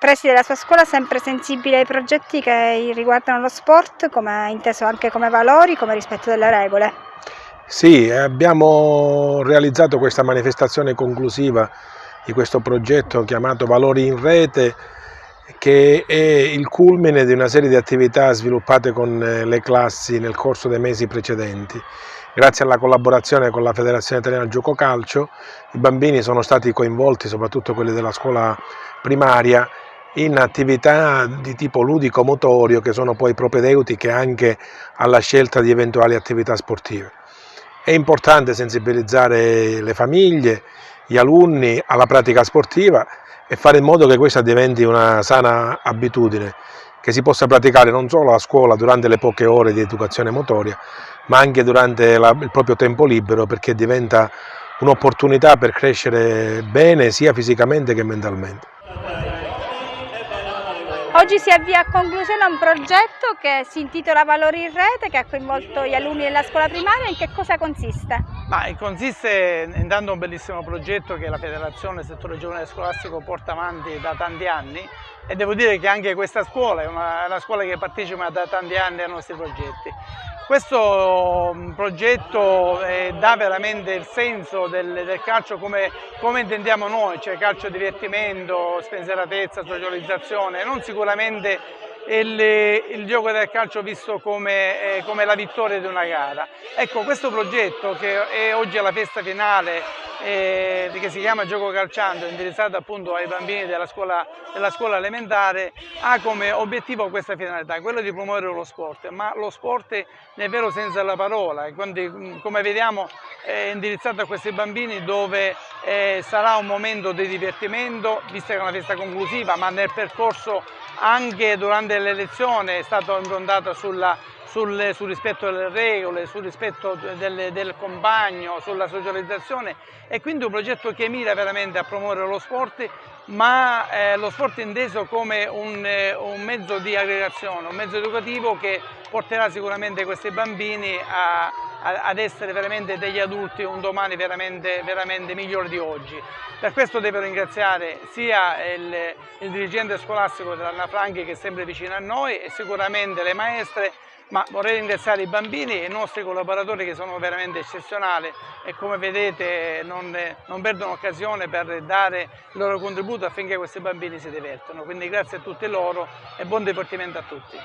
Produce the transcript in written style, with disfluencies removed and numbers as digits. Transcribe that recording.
preside la sua scuola sempre sensibile ai progetti che riguardano lo sport, come inteso anche come valori, come rispetto delle regole. Sì, abbiamo realizzato questa manifestazione conclusiva di questo progetto chiamato Valori in Rete, che è il culmine di una serie di attività sviluppate con le classi nel corso dei mesi precedenti. Grazie alla collaborazione con la Federazione Italiana Gioco Calcio, i bambini sono stati coinvolti, soprattutto quelli della scuola primaria, in attività di tipo ludico-motorio che sono poi propedeutiche anche alla scelta di eventuali attività sportive. È importante sensibilizzare le famiglie, gli alunni alla pratica sportiva e fare in modo che questa diventi una sana abitudine che si possa praticare non solo a scuola durante le poche ore di educazione motoria, ma anche durante il proprio tempo libero, perché diventa un'opportunità per crescere bene sia fisicamente che mentalmente. Oggi si avvia a conclusione un progetto che si intitola Valori in Rete, che ha coinvolto gli alunni della scuola primaria. In che cosa consiste? Consiste intanto un bellissimo progetto che la Federazione Settore Giovanile Scolastico porta avanti da tanti anni, e devo dire che anche questa scuola è una scuola che partecipa da tanti anni ai nostri progetti. Questo progetto dà veramente il senso del calcio come intendiamo noi, cioè calcio divertimento, spensieratezza, socializzazione, non sicuramente il gioco del calcio visto come la vittoria di una gara. Ecco, questo progetto che è oggi alla festa finale, che si chiama Gioco Calciando, indirizzato appunto ai bambini della scuola elementare, ha come obiettivo questa finalità, quello di promuovere lo sport, ma lo sport nel vero senso della parola. E quindi, come vediamo, è indirizzato a questi bambini, dove sarà un momento di divertimento, vista che è una festa conclusiva, ma nel percorso anche durante le lezioni è stato improntato sul rispetto delle regole, sul rispetto del compagno, sulla socializzazione, e quindi un progetto che mira veramente a promuovere lo sport, ma lo sport inteso come un mezzo di aggregazione, un mezzo educativo che porterà sicuramente questi bambini ad essere veramente degli adulti un domani veramente migliore di oggi. Per questo devo ringraziare sia il dirigente scolastico dell'Anna Franchi, che è sempre vicino a noi, e sicuramente le maestre, ma vorrei ringraziare i bambini e i nostri collaboratori, che sono veramente eccezionali e, come vedete, non perdono occasione per dare il loro contributo affinché questi bambini si divertano. Quindi grazie a tutti loro e buon divertimento a tutti.